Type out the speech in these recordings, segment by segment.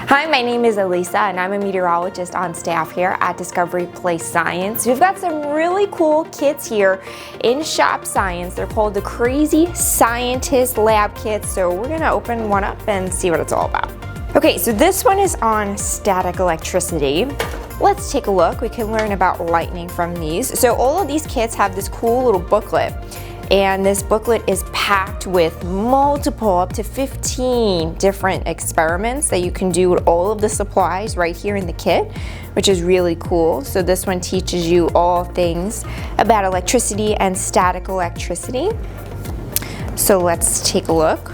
Hi, my name is Elisa and I'm a meteorologist on staff here at Discovery Place Science. We've got some really cool kits here in Shop Science. They're called the Crazy Scientist Lab Kits, so we're gonna open one up and see what it's all about. Okay, so this one is on static electricity. Let's take a look. We can learn about lightning from these. So all of these kits have this cool little booklet. And this booklet is packed with multiple, up to 15 different experiments that you can do with all of the supplies right here in the kit, which is really cool. So this one teaches you all things about electricity and static electricity. So let's take a look.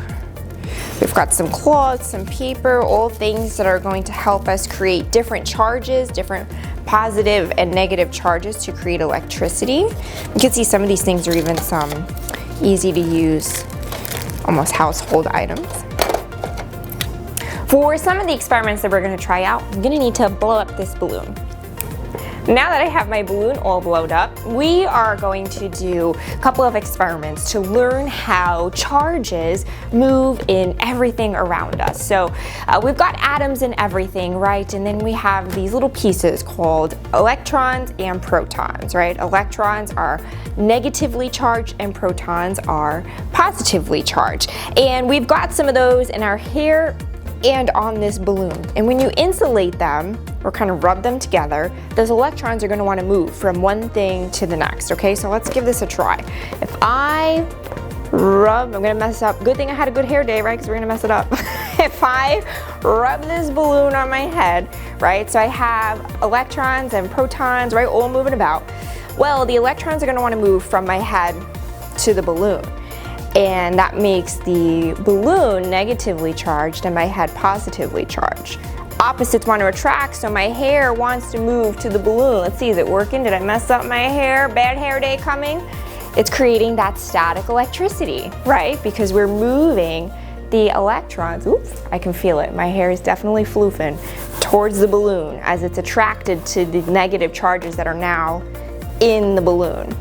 We've got some cloth, some paper, all things that are going to help us create different charges, different positive and negative charges to create electricity. You can see some of these things are even some easy to use, almost household items. For some of the experiments that we're going to try out, I'm going to need to blow up this balloon. Now that I have my balloon all blown up, we are going to do a couple of experiments to learn how charges move in everything around us. So we've got atoms in everything, right? And then we have these little pieces called electrons and protons, right? Electrons are negatively charged and protons are positively charged. And we've got some of those in our hair and on this balloon. And when you insulate them, or kind of rub them together, those electrons are going to want to move from one thing to the next, okay? So let's give this a try. If I rub, I'm going to mess up. Good thing I had a good hair day, right? Because we're going to mess it up. If I rub this balloon on my head, right? So I have electrons and protons, right? All moving about. Well, the electrons are going to want to move from my head to the balloon. And that makes the balloon negatively charged and my head positively charged. Opposites want to attract, so my hair wants to move to the balloon. Let's see, is it working? Did I mess up my hair? Bad hair day coming? It's creating that static electricity, right? Because we're moving the electrons. Oops, I can feel it. My hair is definitely floofing towards the balloon as it's attracted to the negative charges that are now in the balloon.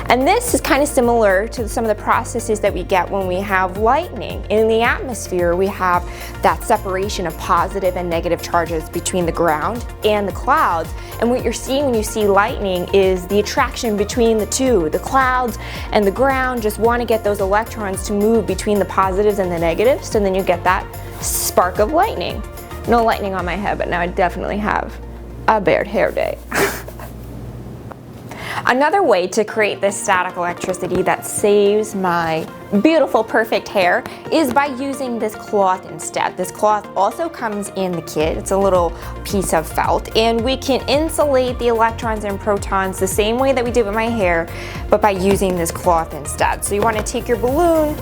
And this is kind of similar to some of the processes that we get when we have lightning. In the atmosphere, we have that separation of positive and negative charges between the ground and the clouds. And what you're seeing when you see lightning is the attraction between the two. The clouds and the ground just want to get those electrons to move between the positives and the negatives, so then you get that spark of lightning. No lightning on my head, but now I definitely have a bad hair day. Another way to create this static electricity that saves my beautiful, perfect hair is by using this cloth instead. This cloth also comes in the kit. It's a little piece of felt, and we can insulate the electrons and protons the same way that we did with my hair, but by using this cloth instead. So you want to take your balloon,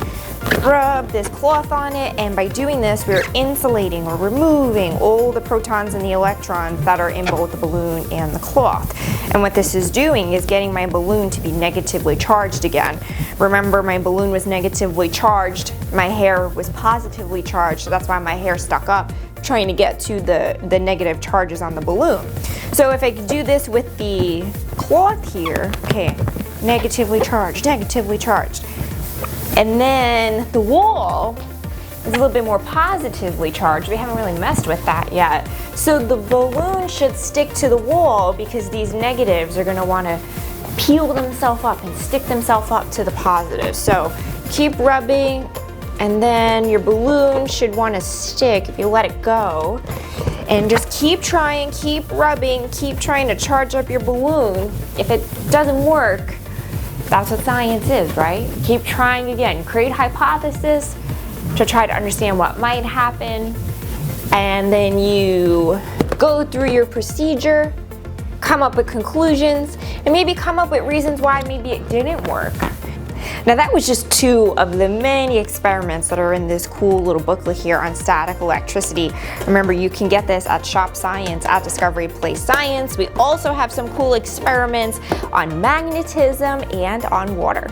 rub this cloth on it, and by doing this, we're insulating or removing all the protons and the electrons that are in both the balloon and the cloth. And what this is doing is getting my balloon to be negatively charged again. Remember, my balloon was negatively charged, my hair was positively charged, so that's why my hair stuck up trying to get to the negative charges on the balloon. So if I could do this with the cloth here, okay, negatively charged, negatively charged. And then the wall is a little bit more positively charged. We haven't really messed with that yet. So the balloon should stick to the wall because these negatives are going to want to peel themselves up and stick themselves up to the positives. So keep rubbing, and then your balloon should want to stick if you let it go. And just keep trying, keep rubbing, keep trying to charge up your balloon. If it doesn't work, that's what science is, right? Keep trying again. Create hypothesis to try to understand what might happen, and then you go through your procedure, come up with conclusions, and maybe come up with reasons why maybe it didn't work. Now that was just two of the many experiments that are in this cool little booklet here on static electricity. Remember, you can get this at Shop Science at Discovery Place Science. We also have some cool experiments on magnetism and on water.